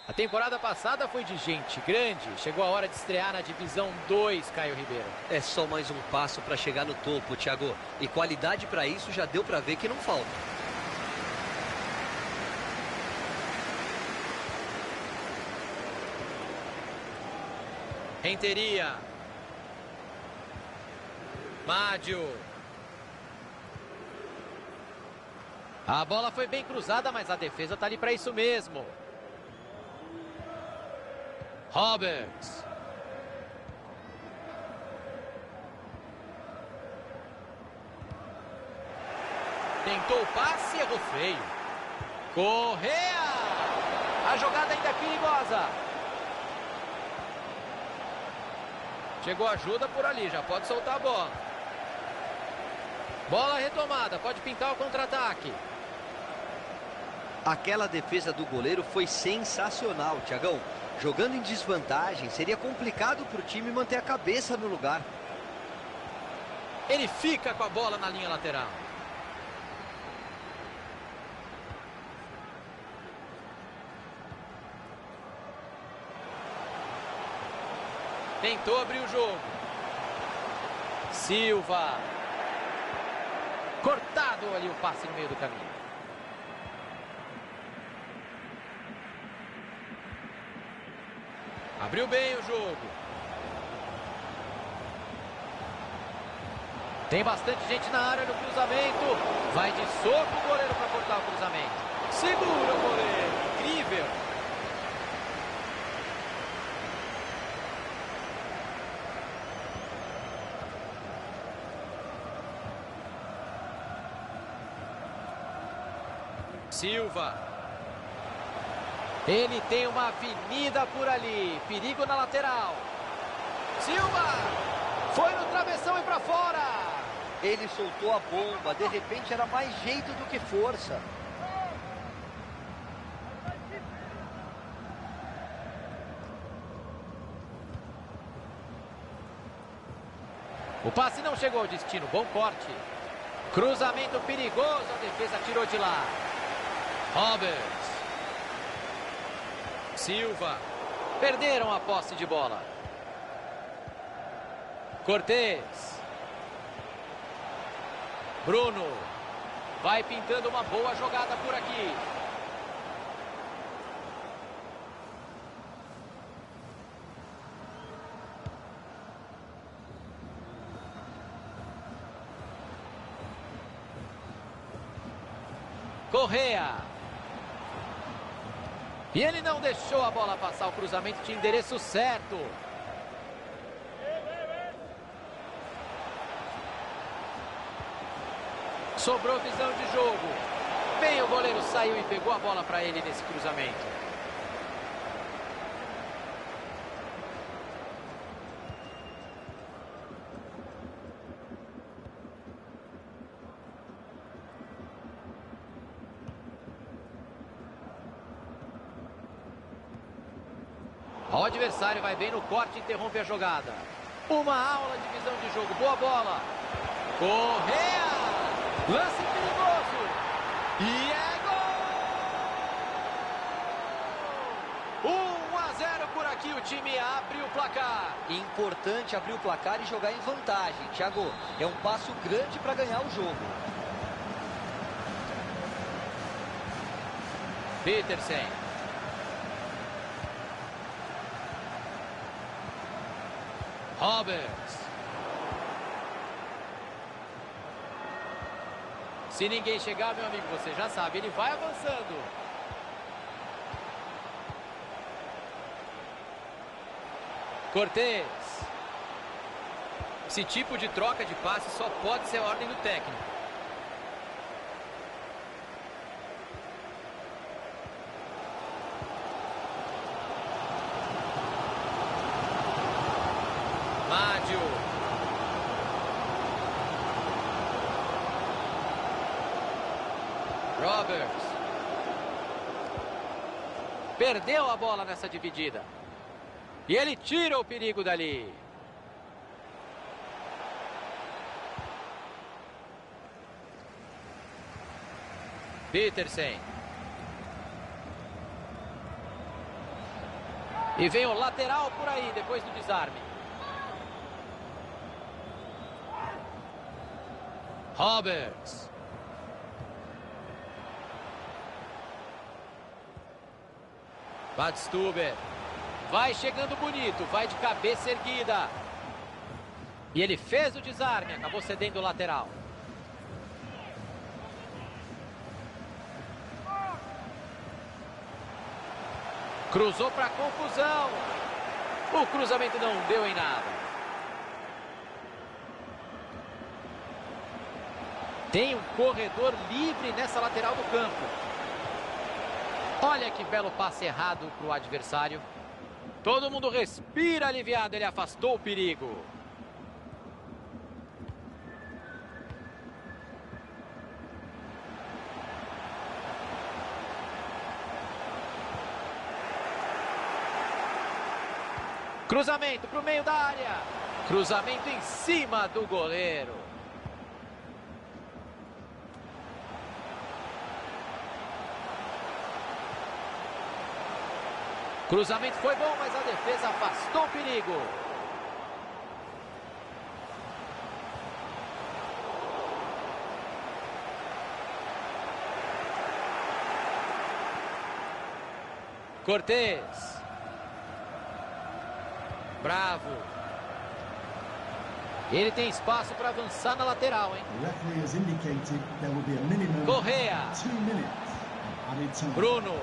A temporada passada foi de gente grande. Chegou a hora de estrear na Divisão 2, Caio Ribeiro. É só mais um passo para chegar no topo, Thiago. E qualidade para isso já deu para ver que não falta. Renteria. Mádio. A bola foi bem cruzada, mas a defesa tá ali para isso mesmo. Roberts. Tentou o passe e errou feio. Correa. A jogada ainda é perigosa. Chegou ajuda por ali, já pode soltar a bola. Bola retomada, pode pintar o contra-ataque. Aquela defesa do goleiro foi sensacional, Thiagão. Jogando em desvantagem, seria complicado para o time manter a cabeça no lugar. Ele fica com a bola na linha lateral. Tentou abrir o jogo. Silva. Cortado ali o passe no meio do caminho. Abriu bem o jogo. Tem bastante gente na área no cruzamento. Vai de soco o goleiro para cortar o cruzamento. Segura o goleiro. Incrível. Silva. Ele tem uma avenida por ali. Perigo na lateral. Silva. Foi no travessão e para fora. Ele soltou a bomba. De repente era mais jeito do que força. O passe não chegou ao destino. Bom corte. Cruzamento perigoso. A defesa tirou de lá. Roberts. Silva. Perderam a posse de bola. Cortez. Bruno. Vai pintando uma boa jogada por aqui. Correa. E ele não deixou a bola passar. O cruzamento de endereço certo. Sobrou visão de jogo. Bem, o goleiro saiu e pegou a bola para ele nesse cruzamento. O adversário vai bem no corte e interrompe a jogada. Uma aula de visão de jogo. Boa bola. Correa. Lance perigoso. E é gol! 1-0 por aqui. O time abre o placar. Importante abrir o placar e jogar em vantagem, Thiago. É um passo grande para ganhar o jogo. Petersen. Roberts. Se ninguém chegar, meu amigo, você já sabe, ele vai avançando. Cortez. Esse tipo de troca de passe só pode ser a ordem do técnico. Mádio. Roberts. Perdeu a bola nessa dividida. E ele tira o perigo dali. Petersen. E vem o lateral por aí, depois do desarme. Roberts. Badstuber. Vai chegando bonito, vai de cabeça erguida. E ele fez o desarme, acabou cedendo o lateral. Cruzou para confusão. O cruzamento não deu em nada. Tem um corredor livre nessa lateral do campo. Olha que belo passe errado para o adversário. Todo mundo respira aliviado, ele afastou o perigo. Cruzamento para o meio da área. Cruzamento em cima do goleiro. Cruzamento foi bom, mas a defesa afastou o perigo. Cortez. Bravo. Ele tem espaço para avançar na lateral, hein? Correa. Bruno.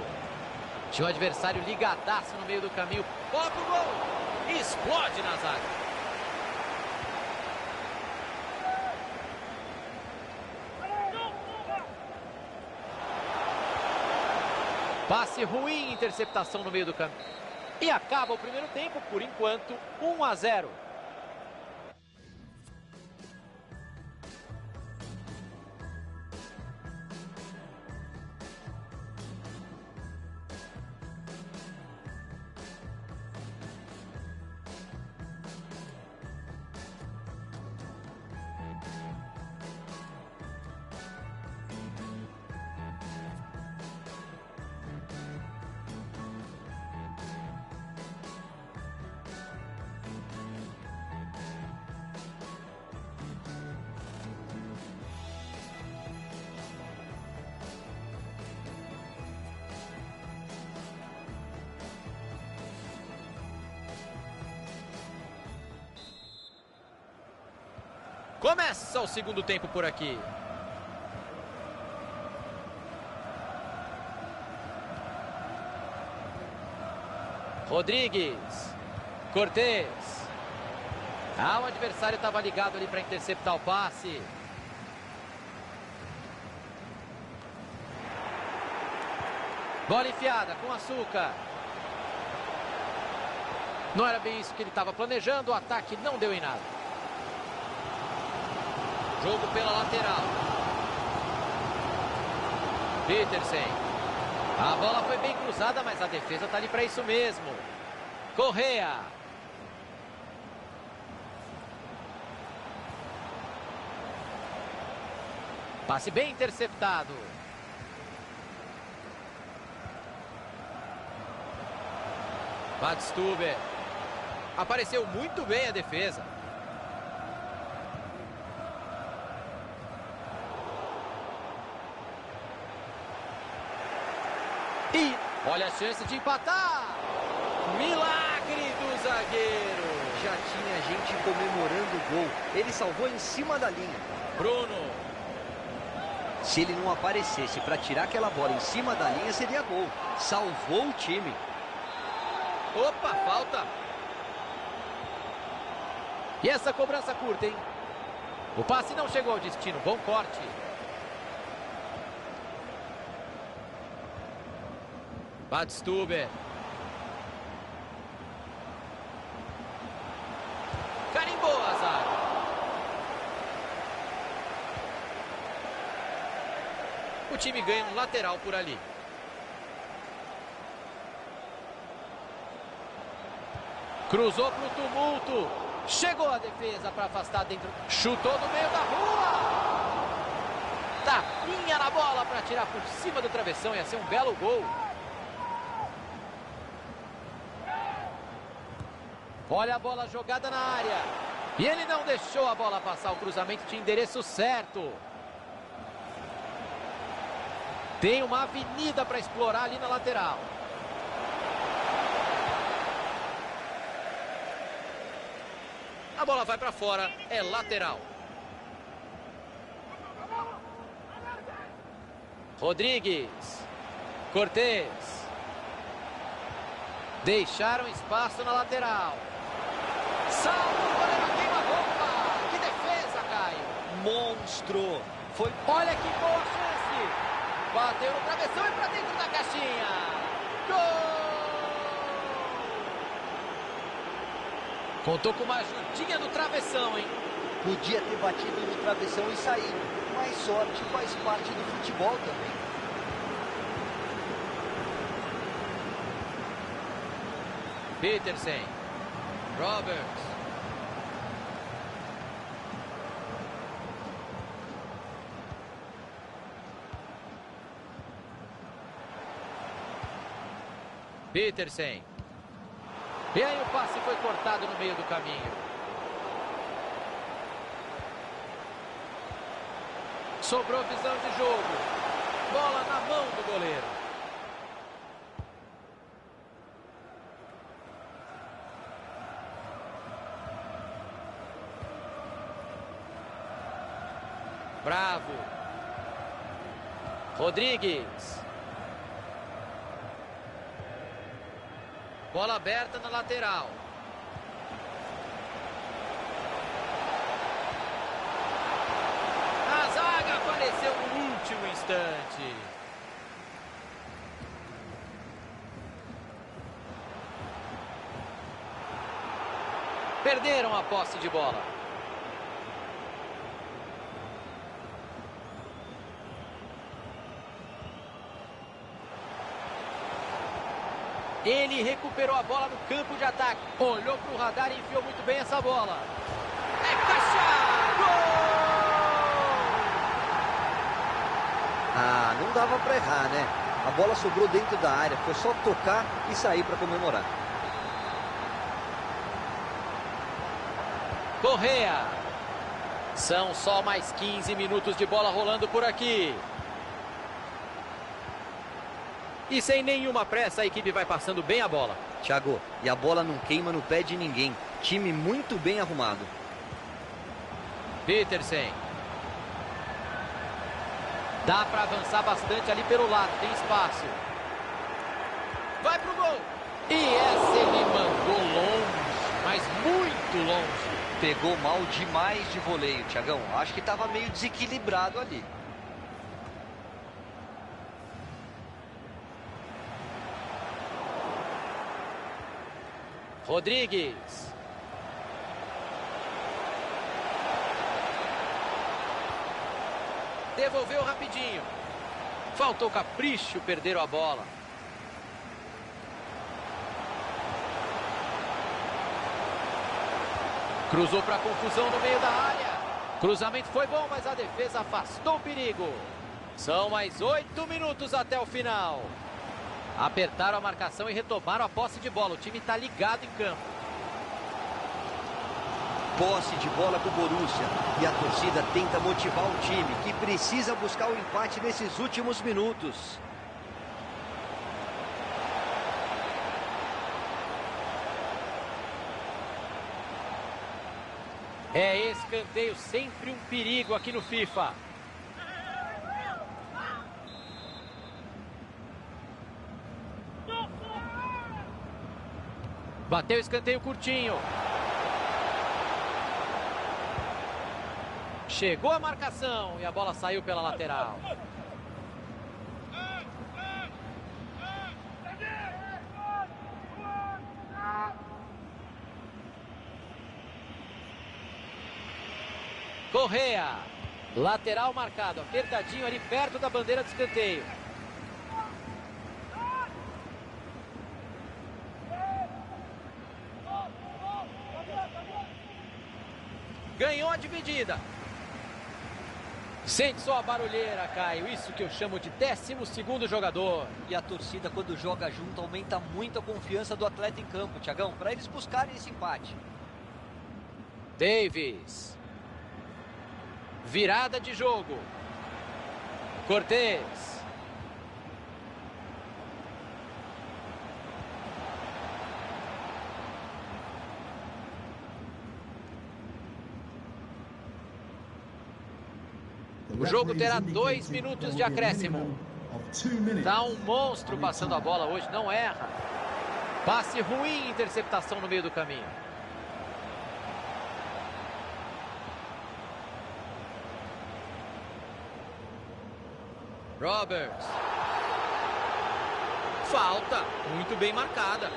Tinha o adversário ligadaço no meio do caminho. Bota o gol. Explode na zaga. Passe ruim, interceptação no meio do caminho. E acaba o primeiro tempo, por enquanto, 1-0. Começa o segundo tempo por aqui. Rodrigues. Cortez. O adversário estava ligado ali para interceptar o passe. Bola enfiada com açúcar. Não era bem isso que ele estava planejando. O ataque não deu em nada. Jogo pela lateral. Petersen. A bola foi bem cruzada, mas a defesa está ali para isso mesmo. Correa. Passe bem interceptado. Badstuber. Apareceu muito bem a defesa. E olha a chance de empatar. Milagre do zagueiro. Já tinha gente comemorando o gol. Ele salvou em cima da linha. Bruno. Se ele não aparecesse para tirar aquela bola em cima da linha, seria gol. Salvou o time. Opa, falta. E essa cobrança curta, hein? O passe não chegou ao destino. Bom corte. Badstuber. Carimbou a zaga. O time ganha um lateral por ali. Cruzou para o tumulto. Chegou a defesa para afastar dentro. Chutou no meio da rua. Tapinha na bola para tirar por cima do travessão. Ia ser um belo gol. Olha a bola jogada na área. E ele não deixou a bola passar. O cruzamento tinha endereço certo. Tem uma avenida para explorar ali na lateral. A bola vai para fora. É lateral. Rodrigues. Cortez. Deixaram espaço na lateral. Salva o goleiro, queima-roupa. Que defesa, Caio. Monstro. Foi... Olha que boa chance. Bateu no travessão e para dentro da caixinha. Gol! Contou com uma ajudinha no travessão, hein? Podia ter batido no travessão e saído. Mas sorte faz parte do futebol também. Petersen. Roberts. Petersen. E aí o passe foi cortado no meio do caminho. Sobrou visão de jogo. Bola na mão do goleiro. Bravo. Rodrigues. Bola aberta na lateral. A zaga apareceu no último instante. Perderam a posse de bola. Ele recuperou a bola no campo de ataque. Olhou para o radar e enfiou muito bem essa bola. É caixa! Gol! Ah, não dava para errar, né? A bola sobrou dentro da área. Foi só tocar e sair para comemorar. Correa. São só mais 15 minutos de bola rolando por aqui. E sem nenhuma pressa, a equipe vai passando bem a bola. Thiago, e a bola não queima no pé de ninguém. Time muito bem arrumado. Petersen. Dá para avançar bastante ali pelo lado, tem espaço. Vai pro gol. E essa ele mandou longe, mas muito longe. Pegou mal demais de voleio, Thiagão. Acho que estava meio desequilibrado ali. Rodrigues. Devolveu rapidinho. Faltou capricho, perderam a bola. Cruzou para confusão no meio da área. Cruzamento foi bom, mas a defesa afastou o perigo. São mais 8 minutos até o final. Apertaram a marcação e retomaram a posse de bola. O time está ligado em campo. Posse de bola do Borussia. E a torcida tenta motivar o time, que precisa buscar o empate nesses últimos minutos. É escanteio, sempre um perigo aqui no FIFA. Bateu escanteio curtinho. Chegou a marcação e a bola saiu pela lateral. Correa. Lateral marcado, apertadinho ali perto da bandeira de escanteio. Ganhou a dividida. Sente só a barulheira, Caio. Isso que eu chamo de 12º jogador. E a torcida, quando joga junto, aumenta muito a confiança do atleta em campo, Thiagão, para eles buscarem esse empate. Davis. Virada de jogo. Cortez. O jogo terá 2 minutos de acréscimo. Tá um monstro passando a bola hoje, não erra. Passe ruim, interceptação no meio do caminho. Roberts. Falta, muito bem marcada.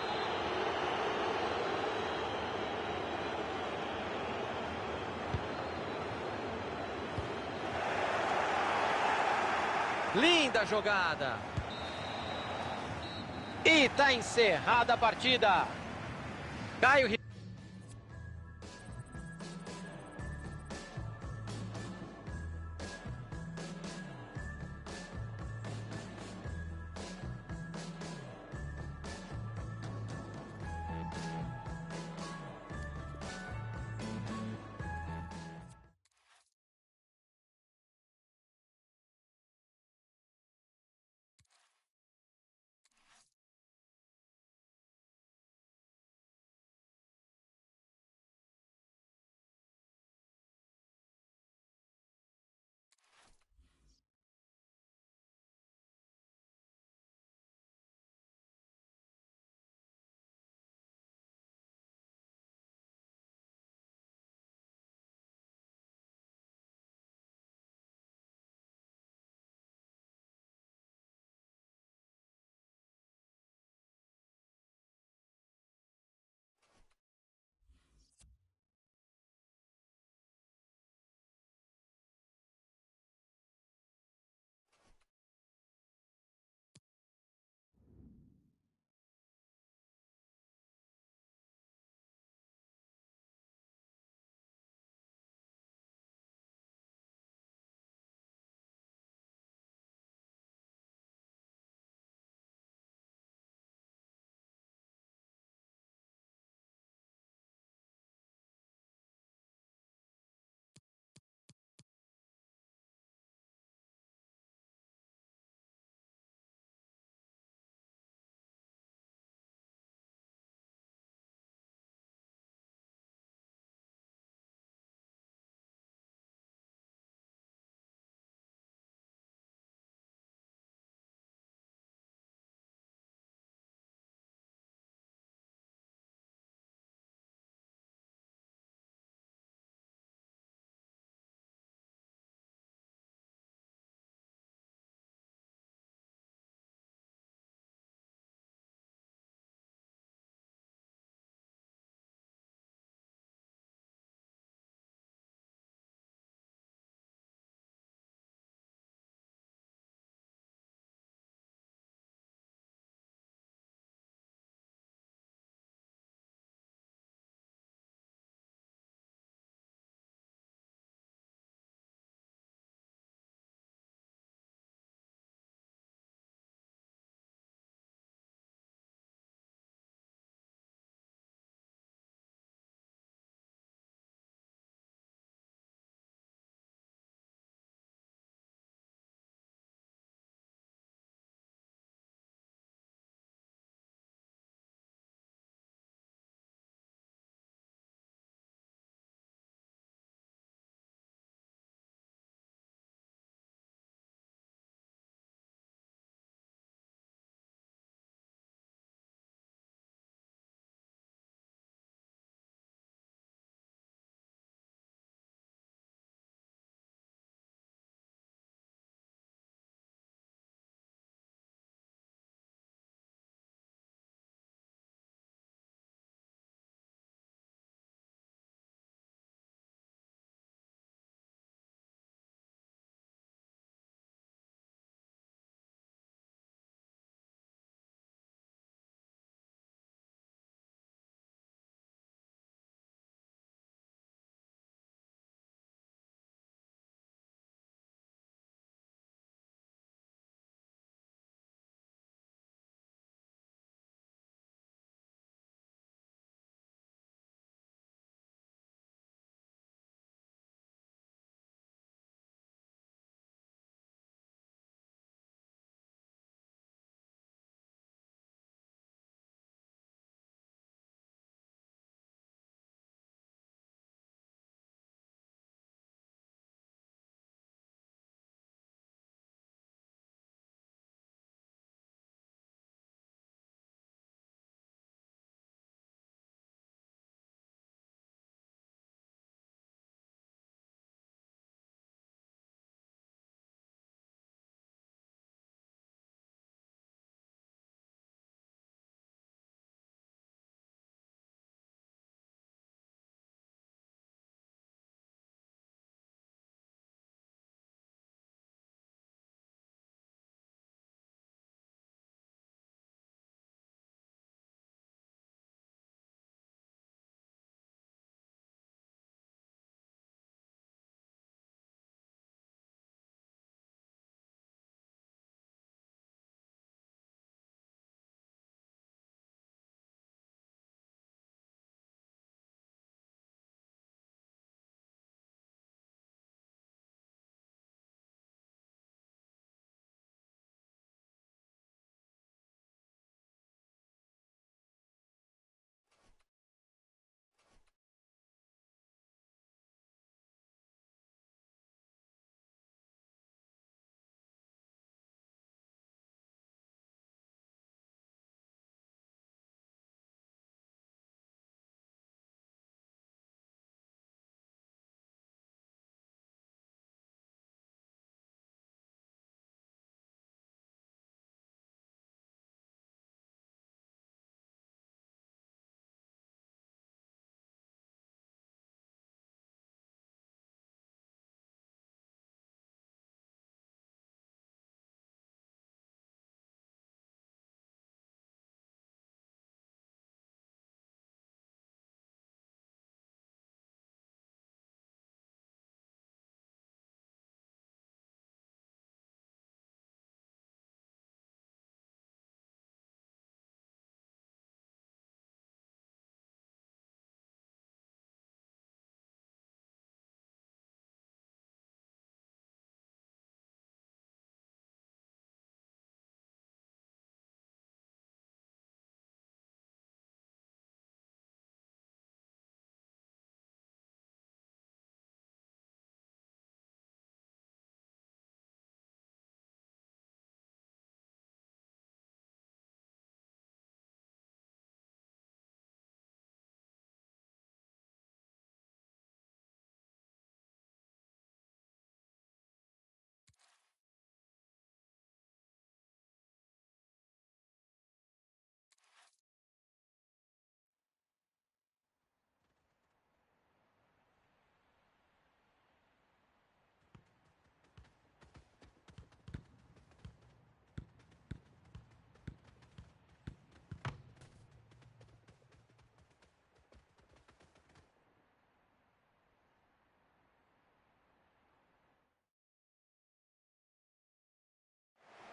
Linda jogada. E tá encerrada a partida. Caio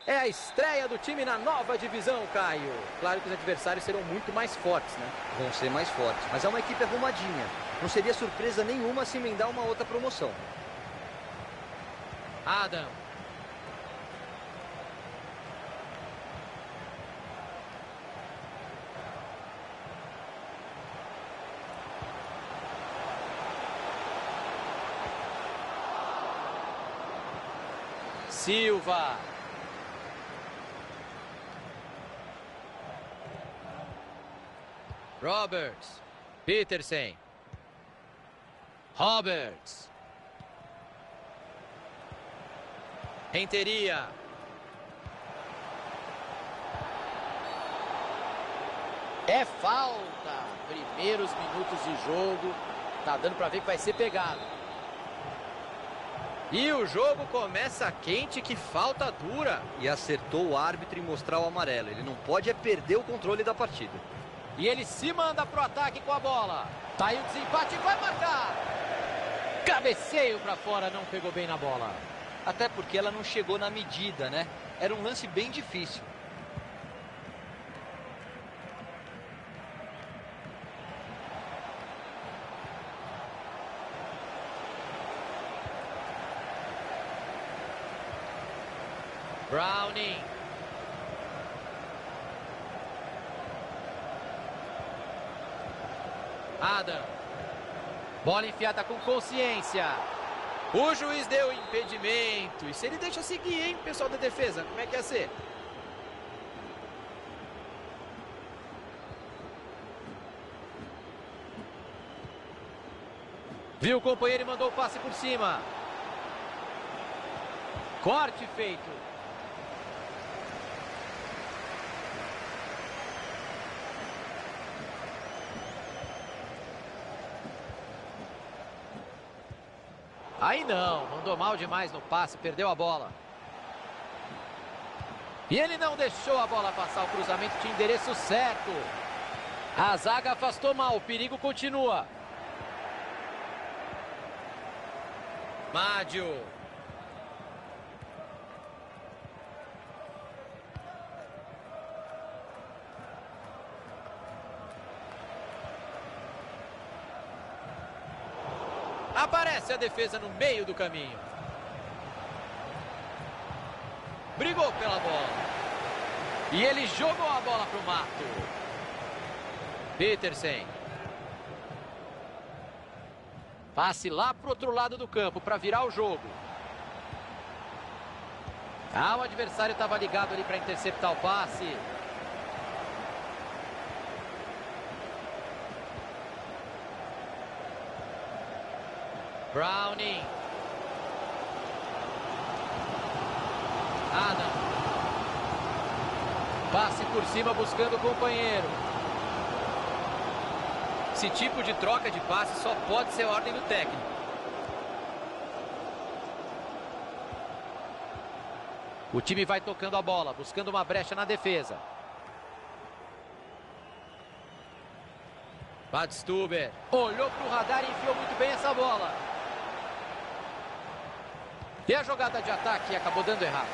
É a estreia do time na nova divisão, Caio. Claro que os adversários serão muito mais fortes, né? Vão ser mais fortes, mas é uma equipe arrumadinha. Não seria surpresa nenhuma se emendar uma outra promoção. Adam. Silva. Roberts. Petersen. Roberts. Renteria. É falta. Primeiros minutos de jogo. Tá dando pra ver que vai ser pegado. E o jogo começa quente, que falta dura. E acertou o árbitro em mostrar o amarelo. Ele não pode perder o controle da partida. E ele se manda pro ataque com a bola. Tá aí o desempate e vai marcar. Cabeceio pra fora, não pegou bem na bola. Até porque ela não chegou na medida, né? Era um lance bem difícil. Browning. Adam. Bola enfiada com consciência. O juiz deu impedimento. E se ele deixa seguir, hein, pessoal da defesa? Como é que ia ser? Viu o companheiro e mandou o passe por cima. Corte feito. Aí não, mandou mal demais no passe, perdeu a bola. E ele não deixou a bola passar, o cruzamento tinha endereço certo. A zaga afastou mal, o perigo continua. Mádio. Aparece a defesa no meio do caminho. Brigou pela bola. E ele jogou a bola para o mato. Petersen. Passe lá para o outro lado do campo para virar o jogo. Ah, o adversário estava ligado ali para interceptar o passe. Browning. Adam. Passe por cima buscando o companheiro. Esse tipo de troca de passe só pode ser ordem do técnico. O time vai tocando a bola, buscando uma brecha na defesa. Badstuber olhou para o radar e enfiou muito bem essa bola. E a jogada de ataque acabou dando errado.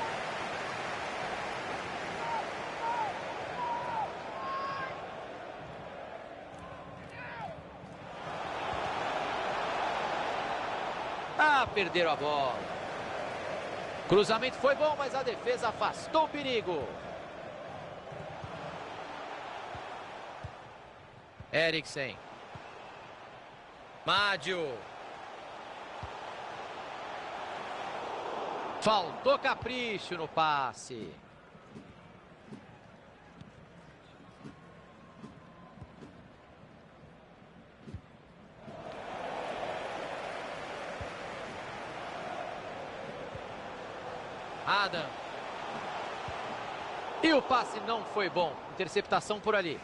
Ah, perderam a bola. Cruzamento foi bom, mas a defesa afastou o perigo. Eriksen. Mádio. Faltou capricho no passe. Adam. E o passe não foi bom. Interceptação por ali.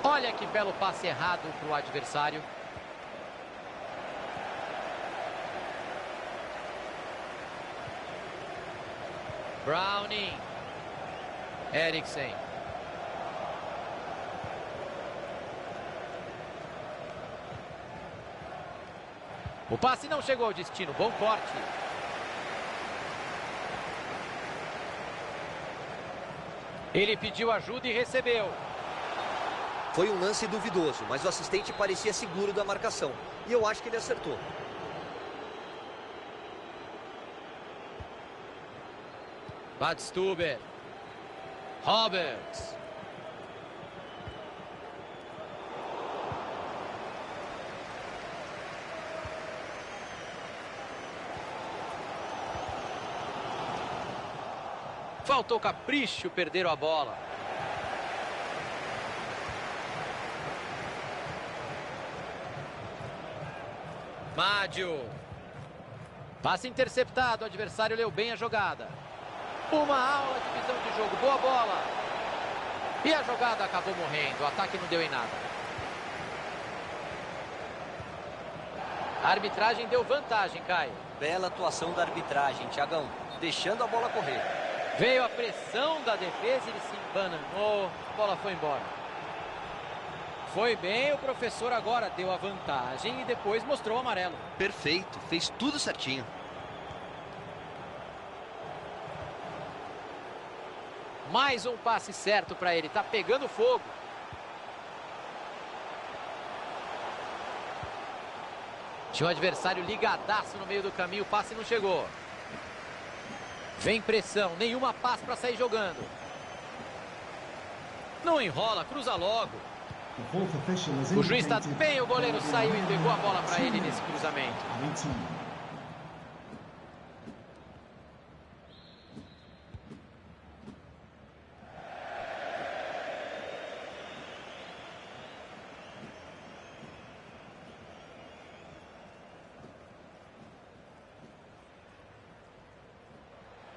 Olha que belo passe errado para o adversário. Browning. Eriksen. O passe não chegou ao destino. Bom corte. Ele pediu ajuda e recebeu. Foi um lance duvidoso, mas o assistente parecia seguro da marcação. E eu acho que ele acertou. Badstuber. Roberts. Faltou capricho, perderam a bola. Mádio. Passe interceptado, o adversário leu bem a jogada. Uma aula de visão de jogo, boa bola. E a jogada acabou morrendo, o ataque não deu em nada. A arbitragem deu vantagem, Caio. Bela atuação da arbitragem, Thiagão, deixando a bola correr. Veio a pressão da defesa, ele se embananou, a bola foi embora. Foi bem, o professor agora deu a vantagem e depois mostrou o amarelo. Perfeito, fez tudo certinho. Mais um passe certo para ele, tá pegando fogo. Tinha um adversário ligadaço no meio do caminho, o passe não chegou. Vem pressão, nenhuma paz para sair jogando. Não enrola, cruza logo. O juiz está bem, o goleiro saiu e pegou a bola para ele nesse cruzamento.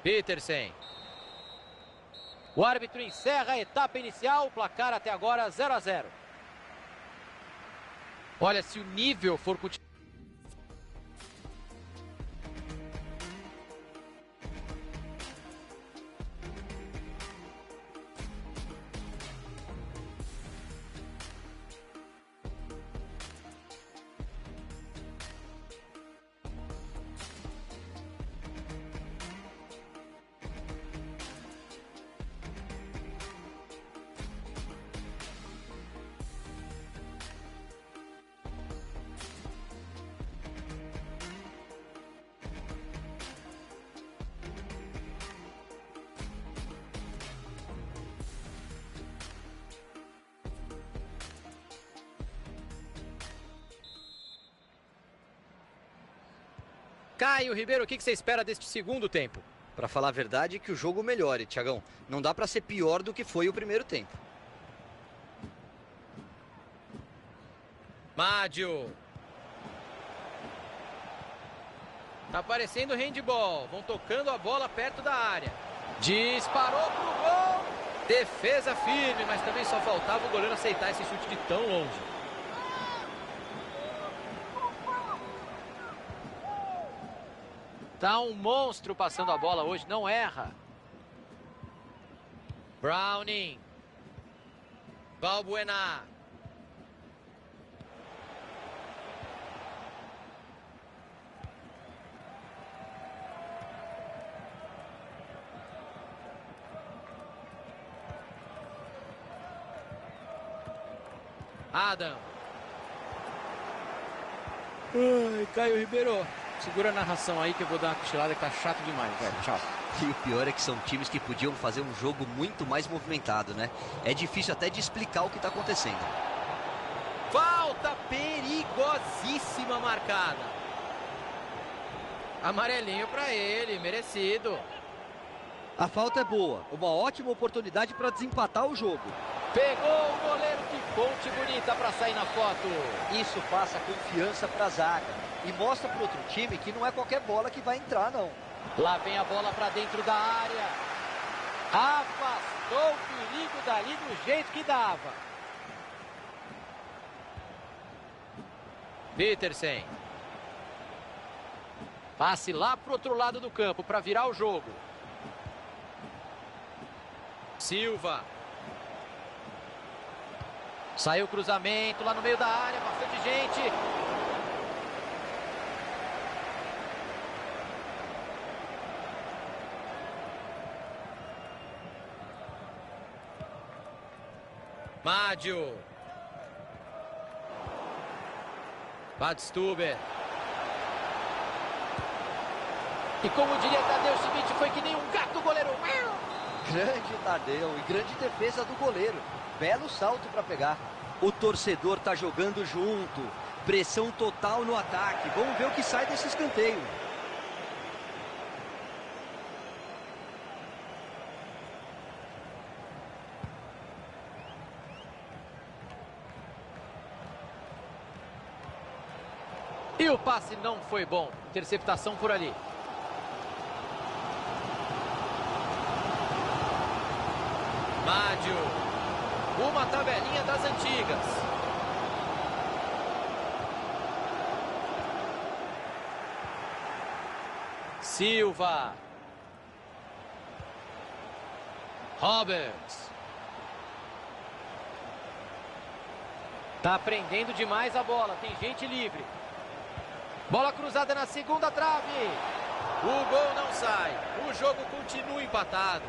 Petersen. O árbitro encerra a etapa inicial, o placar até agora 0 a 0. Olha, se o nível for continuar. Caio Ribeiro, o que você espera deste segundo tempo? Para falar a verdade, que o jogo melhore, Thiagão. Não dá para ser pior do que foi o primeiro tempo. Mádio. Tá parecendo handball. Vão tocando a bola perto da área. Disparou pro gol. Defesa firme, mas também só faltava o goleiro aceitar esse chute de tão longe. Tá um monstro passando a bola hoje, não erra. Browning. Balbuena. Adam. Ai, Caio Ribeiro. Segura a narração aí que eu vou dar uma cochilada que tá chato demais, velho. Tchau. E o pior é que são times que podiam fazer um jogo muito mais movimentado, né? É difícil até de explicar o que tá acontecendo. Falta perigosíssima marcada. Amarelinho pra ele, merecido. A falta é boa, uma ótima oportunidade para desempatar o jogo. Pegou o goleiro, que ponte bonita para sair na foto. Isso passa confiança para a zaga e mostra para outro time que não é qualquer bola que vai entrar, não. Lá vem a bola para dentro da área. Afastou o perigo dali do jeito que dava. Petersen. Passe lá pro outro lado do campo para virar o jogo. Silva. Saiu o cruzamento lá no meio da área, bastante gente. Mádio. Badstuber. E como diria Tadeu Schmidt, foi que nem um gato goleiro. Grande Tadeu e grande defesa do goleiro. Belo salto para pegar. O torcedor tá jogando junto. Pressão total no ataque. Vamos ver o que sai desse escanteio. E o passe não foi bom. Interceptação por ali. Mádio. Uma tabelinha das antigas. Silva. Roberts. Tá prendendo demais a bola. Tem gente livre. Bola cruzada na segunda trave. O gol não sai. O jogo continua empatado.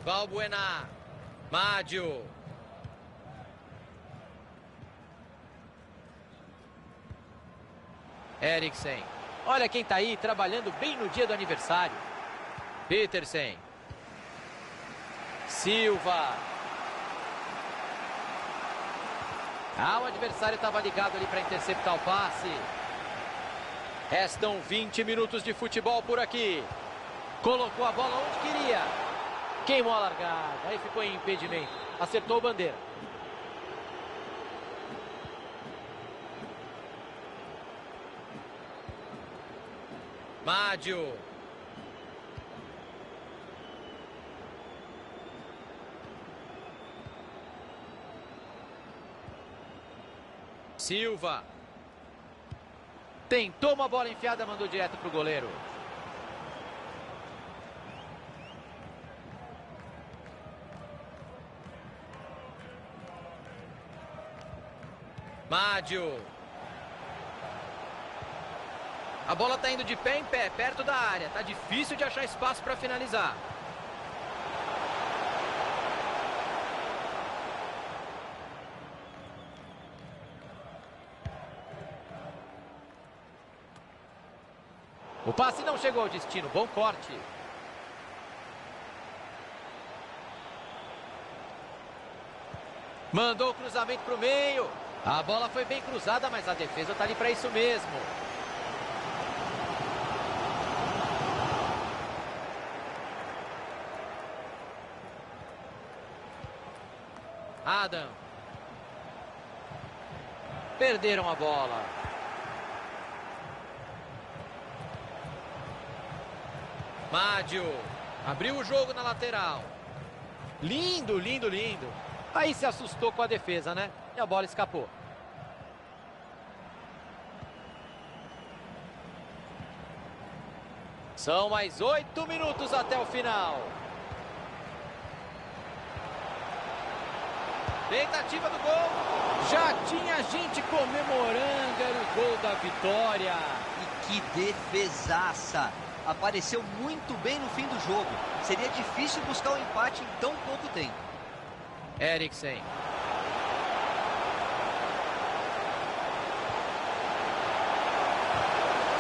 Balbuena. Mádio. Eriksen. Olha quem tá aí trabalhando bem no dia do aniversário. Petersen. Silva. O adversário estava ligado ali para interceptar o passe. Restam 20 minutos de futebol por aqui. Colocou a bola onde queria. Queimou a largada. Aí ficou em impedimento. Acertou a bandeira. Mádio. Silva. Tentou uma bola enfiada, mandou direto para o goleiro. Mádio. A bola está indo de pé em pé, perto da área. Tá difícil de achar espaço para finalizar. O passe não chegou ao destino. Bom corte. Mandou o cruzamento para o meio. A bola foi bem cruzada, mas a defesa está ali para isso mesmo. Adam. Perderam a bola. Mádio. Abriu o jogo na lateral. Lindo, lindo, lindo. Aí se assustou com a defesa, né? E a bola escapou. São mais 8 minutos até o final. Tentativa do gol. Já tinha gente comemorando. Era o gol da vitória. E que defesaça. Apareceu muito bem no fim do jogo. Seria difícil buscar o empate em tão pouco tempo. Eriksen.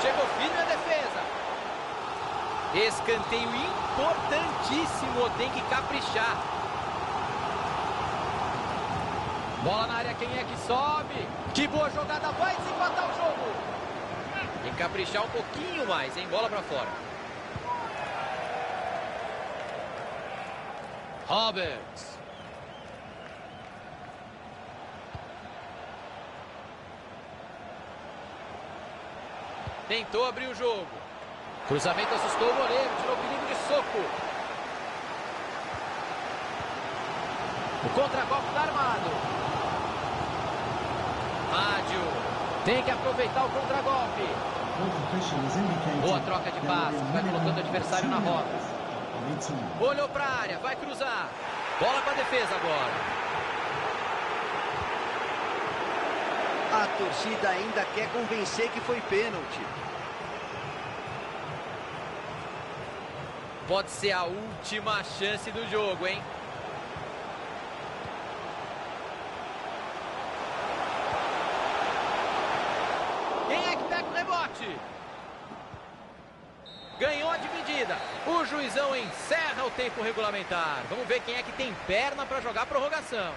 Chegou firme a defesa. Escanteio importantíssimo. Tem que caprichar. Bola na área, quem é que sobe? Que boa jogada, vai desempatar o jogo. Tem que caprichar um pouquinho mais, hein? Bola pra fora. Roberts. Tentou abrir o jogo. Cruzamento assustou o goleiro, tirou o perigo de soco. O contra-golpe tá armado. Mádio. Tem que aproveitar o contra-golpe. Boa troca de passe. Vai colocando o adversário na roda. Olhou para a área. Vai cruzar. Bola para a defesa agora. torcida ainda quer convencer que foi pênalti. Pode ser a última chance do jogo, hein? Quem é que pega o rebote? Ganhou a dividida. O juizão encerra o tempo regulamentar. Vamos ver quem é que tem perna para jogar a prorrogação.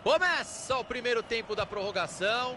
Começa o primeiro tempo da prorrogação.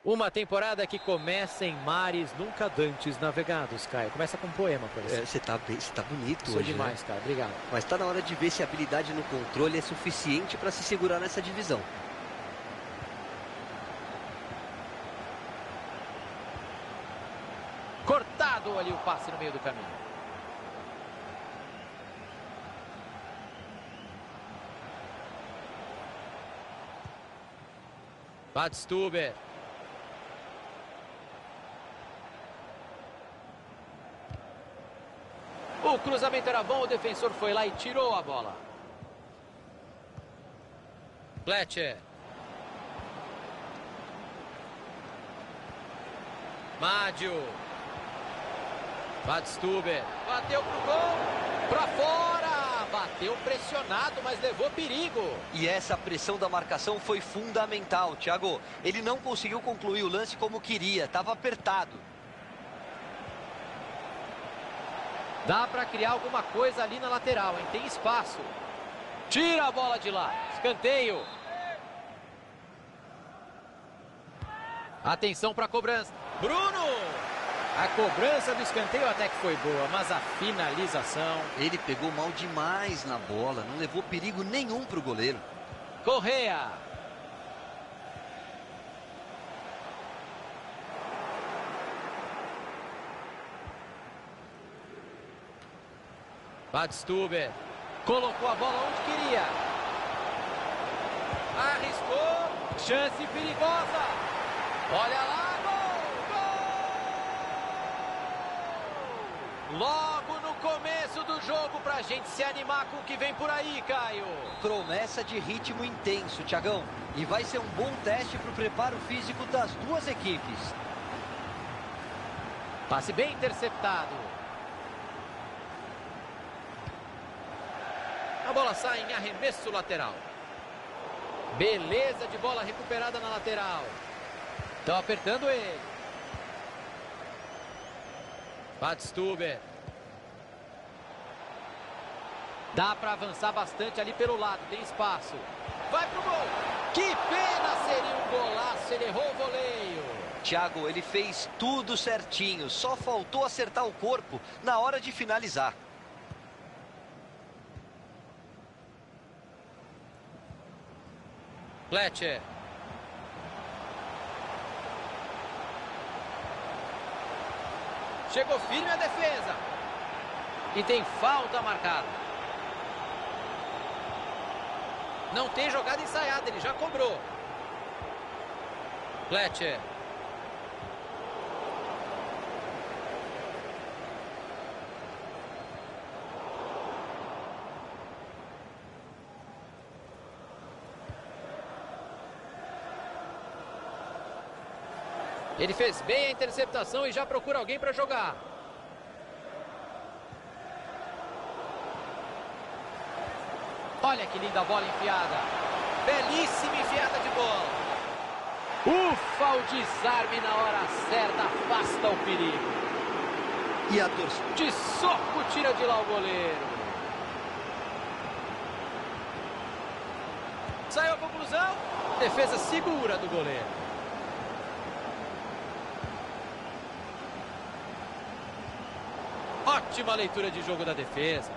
Uma temporada que começa em mares nunca dantes navegados, Caio. Começa com um poema, por exemplo. Você tá bonito Sou hoje, demais, né? Caio. Obrigado. Mas tá na hora de ver se a habilidade no controle é suficiente para se segurar nessa divisão. Cortado ali o passe no meio do caminho. Badstuber. O cruzamento era bom, o defensor foi lá e tirou a bola. Fletcher. Mádio. Badstuber. Bateu pro gol. Pra fora. Bateu pressionado, mas levou perigo. E essa pressão da marcação foi fundamental, Thiago. Ele não conseguiu concluir o lance como queria. Estava apertado. Dá para criar alguma coisa ali na lateral, hein? Tem espaço. Tira a bola de lá. Escanteio. Atenção para a cobrança. Bruno! A cobrança do escanteio até que foi boa, mas a finalização... Ele pegou mal demais na bola. Não levou perigo nenhum para o goleiro. Correa. Badstuber colocou a bola onde queria. Arriscou. Chance perigosa. Olha lá, gol! Gol! Logo no começo do jogo pra gente se animar com o que vem por aí, Caio. Promessa de ritmo intenso, Thiagão. E vai ser um bom teste para o preparo físico das duas equipes. Passe bem interceptado. A bola sai em arremesso lateral. Beleza de bola recuperada na lateral. Estão apertando ele. Badstuber. Dá para avançar bastante ali pelo lado. Tem espaço. Vai pro gol. Que pena, seria um golaço. Ele errou o voleio. Thiago, ele fez tudo certinho. Só faltou acertar o corpo na hora de finalizar. Fletcher. Chegou firme a defesa. E tem falta marcada. Não tem jogada ensaiada, ele já cobrou. Fletcher. Ele fez bem a interceptação e já procura alguém para jogar. Olha que linda bola enfiada. Belíssima enfiada de bola. Ufa, o desarme na hora certa afasta o perigo. E a torcida? De soco tira de lá o goleiro. Saiu a conclusão. Defesa segura do goleiro. Ótima leitura de jogo da defesa.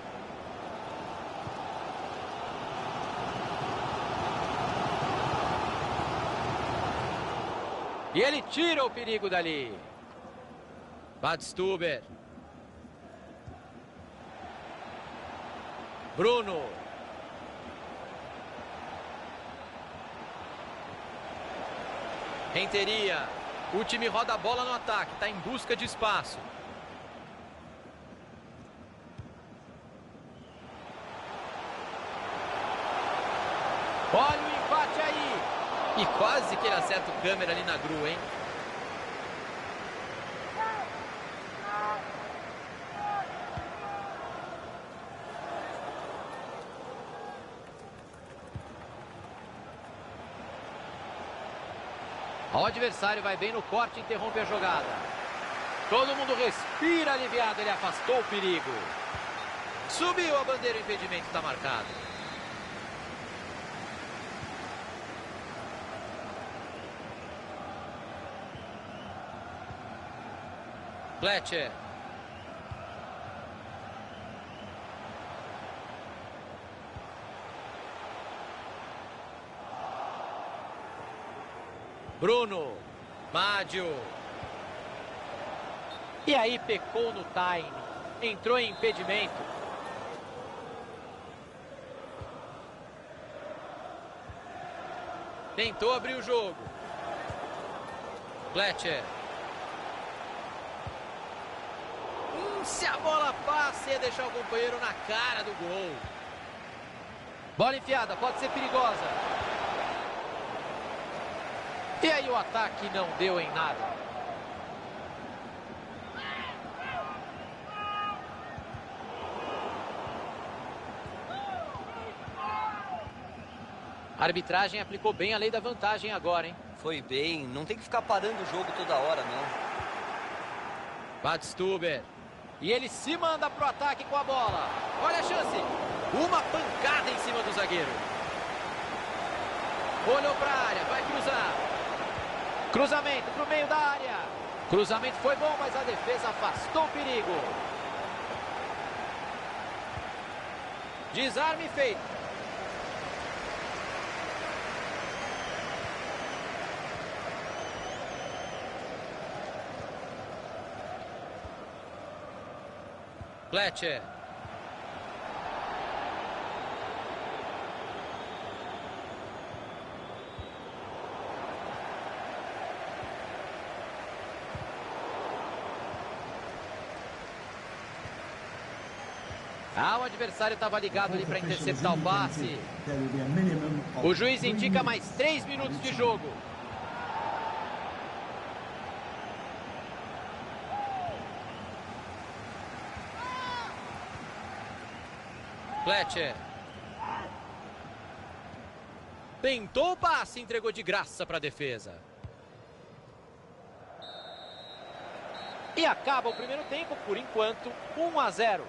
E ele tira o perigo dali. Badstuber. Bruno. Renteria. O time roda a bola no ataque. Está em busca de espaço. Olha o empate aí. E quase que ele acerta o câmera ali na grua, hein? O adversário vai bem no corte e interrompe a jogada. Todo mundo respira aliviado, ele afastou o perigo. Subiu a bandeira, o impedimento está marcado. Fletcher. Bruno. Mádio. E aí pecou no time. Entrou em impedimento. Tentou abrir o jogo. Fletcher. Se a bola passa, ia deixar o companheiro na cara do gol. Bola enfiada, pode ser perigosa. E aí o ataque não deu em nada. A arbitragem aplicou bem a lei da vantagem agora, hein? Foi bem, não tem que ficar parando o jogo toda hora, não. Badstuber. E ele se manda pro ataque com a bola. Olha a chance. Uma pancada em cima do zagueiro. Olhou para a área, vai cruzar. Cruzamento pro meio da área. Cruzamento foi bom, mas a defesa afastou o perigo. Desarme feito. Fletcher. O adversário estava ligado ali para interceptar o passe. O juiz indica mais 3 minutos de jogo. Fletcher. Tentou o passe, entregou de graça para a defesa. E acaba o primeiro tempo, por enquanto, 1-0.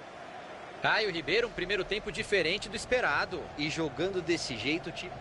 Caio Ribeiro, um primeiro tempo diferente do esperado. E jogando desse jeito, o time...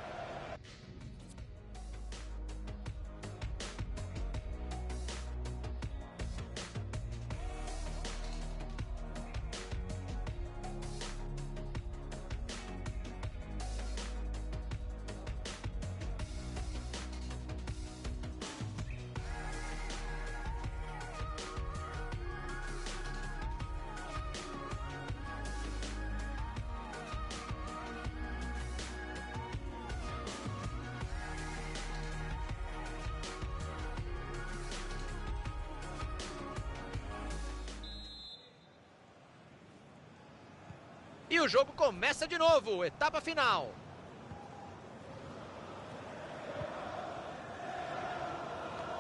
E o jogo começa de novo, etapa final.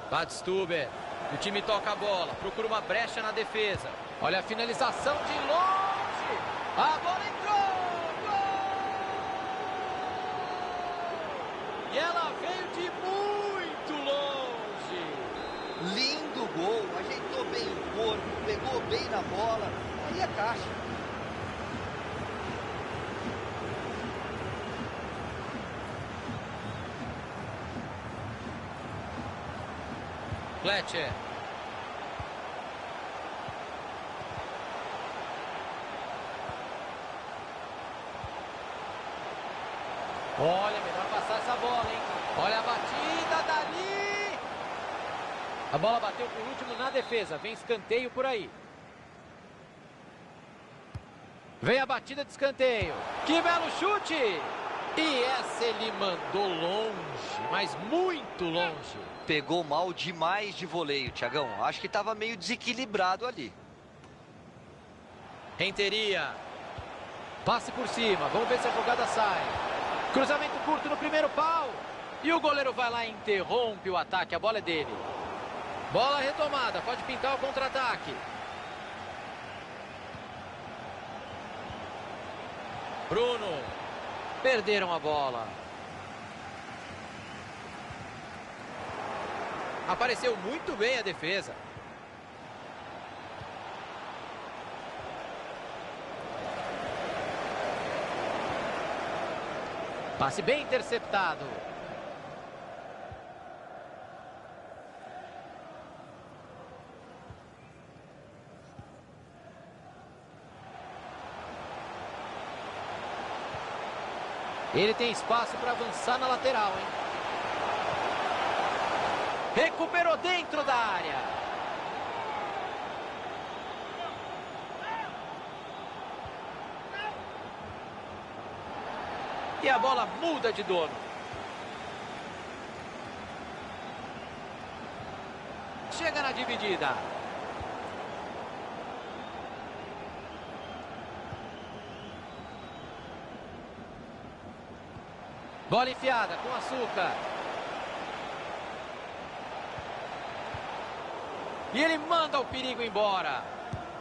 Badstuber. O time toca a bola, procura uma brecha na defesa. Olha a finalização de longe. A bola entrou. Gol! E ela veio de muito longe. Lindo gol, ajeitou bem o corpo, pegou bem na bola. Aí a caixa. Fletcher. Olha, melhor passar essa bola, hein? Olha a batida dali. A bola bateu por último na defesa. Vem escanteio por aí. Vem a batida de escanteio. Que belo chute! E essa ele mandou longe, mas muito longe. Pegou mal demais de voleio, Thiagão. Acho que estava meio desequilibrado ali. Renteria. Passe por cima. Vamos ver se a jogada sai. Cruzamento curto no primeiro pau. E o goleiro vai lá e interrompe o ataque. A bola é dele. Bola retomada. Pode pintar o contra-ataque. Bruno. Perderam a bola. Apareceu muito bem a defesa. Passe bem interceptado. Ele tem espaço para avançar na lateral, hein? Recuperou dentro da área. E a bola muda de dono. Chega na dividida. Bola enfiada com açúcar. E ele manda o perigo embora.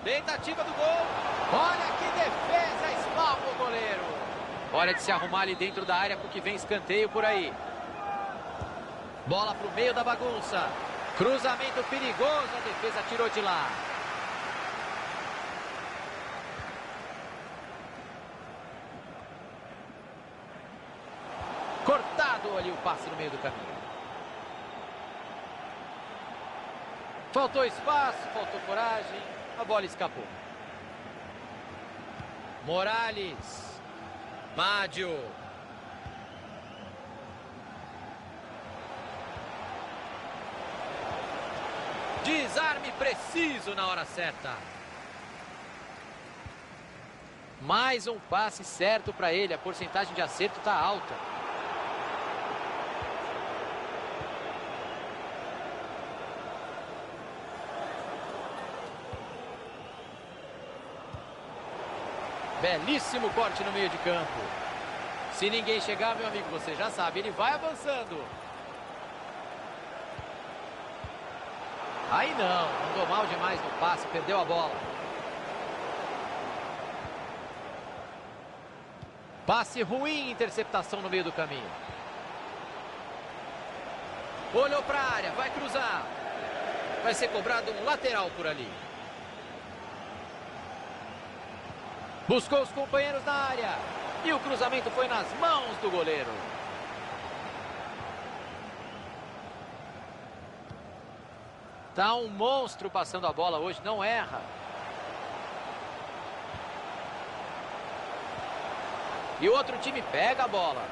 Tentativa do gol. Olha que defesa, esmalma o goleiro. Hora de se arrumar ali dentro da área, porque vem escanteio por aí. Bola para o meio da bagunça. Cruzamento perigoso, a defesa tirou de lá. Cortado ali o passe no meio do caminho. Faltou espaço, faltou coragem, a bola escapou. Morales. Mádio. Desarme preciso na hora certa. Mais um passe certo para ele, a porcentagem de acerto está alta. Belíssimo corte no meio de campo. Se ninguém chegar, meu amigo, você já sabe, ele vai avançando. Aí não, andou mal demais no passe, perdeu a bola. Passe ruim, interceptação no meio do caminho. Olhou para a área, vai cruzar. Vai ser cobrado um lateral por ali. Buscou os companheiros na área. E o cruzamento foi nas mãos do goleiro. Tá um monstro passando a bola hoje, não erra. E o outro time pega a bola.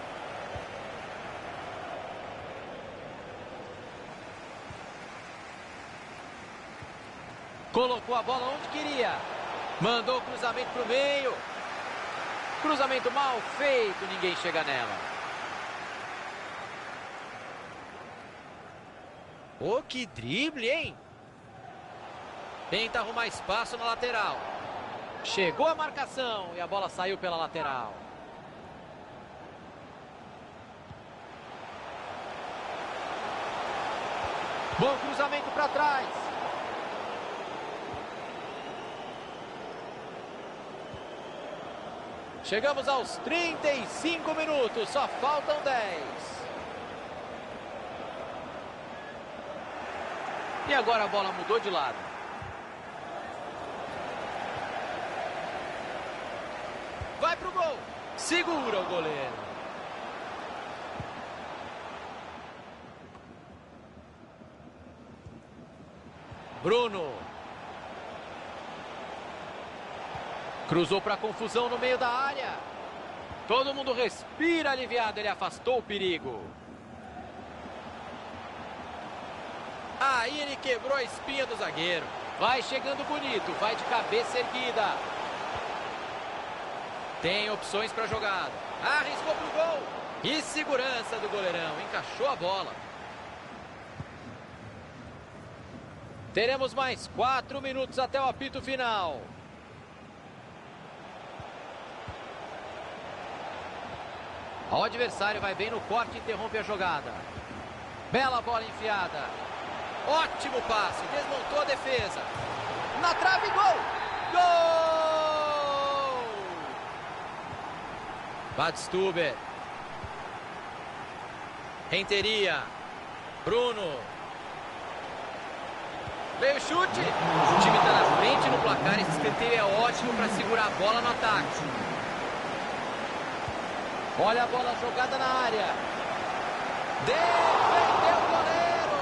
Colocou a bola onde queria. Mandou o cruzamento para o meio. Cruzamento mal feito, ninguém chega nela. Oh, que drible, hein? Tenta arrumar espaço na lateral. Chegou a marcação e a bola saiu pela lateral. Bom cruzamento para trás. Chegamos aos 35 minutos, só faltam 10. E agora a bola mudou de lado. Vai pro gol. Segura o goleiro. Bruno. Cruzou para confusão no meio da área. Todo mundo respira aliviado, ele afastou o perigo. Aí ele quebrou a espinha do zagueiro. Vai chegando bonito, vai de cabeça erguida. Tem opções para jogada. Arriscou pro gol. E segurança do goleirão, encaixou a bola. Teremos mais 4 minutos até o apito final. O adversário vai bem no corte e interrompe a jogada. Bela bola enfiada. Ótimo passe, desmontou a defesa. Na trave, gol! Gol! Badstuber. Renteria. Bruno. Veio o chute. O time está na frente no placar. Esse escanteio é ótimo para segurar a bola no ataque. Olha a bola jogada na área. Defendeu o goleiro.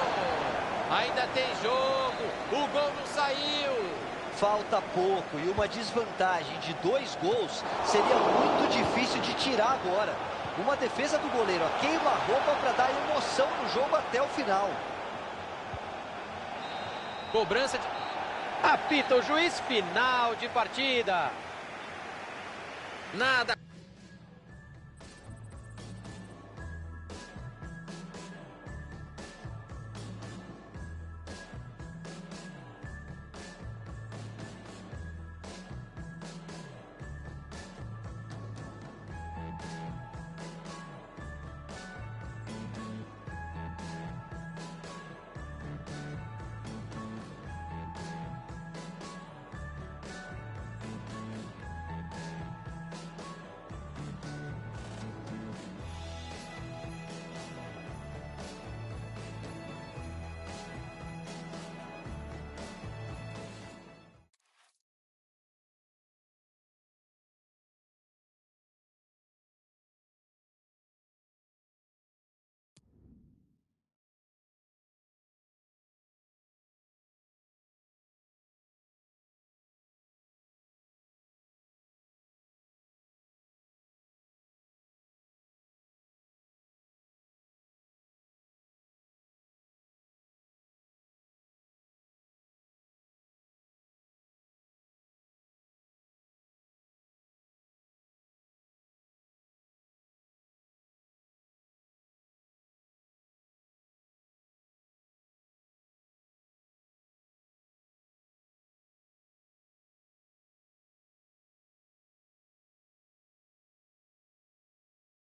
Ainda tem jogo. O gol não saiu. Falta pouco e uma desvantagem de 2 gols seria muito difícil de tirar agora. Uma defesa do goleiro, ó, queima a roupa para dar emoção no jogo até o final. Cobrança de... Apita o juiz, final de partida. Nada.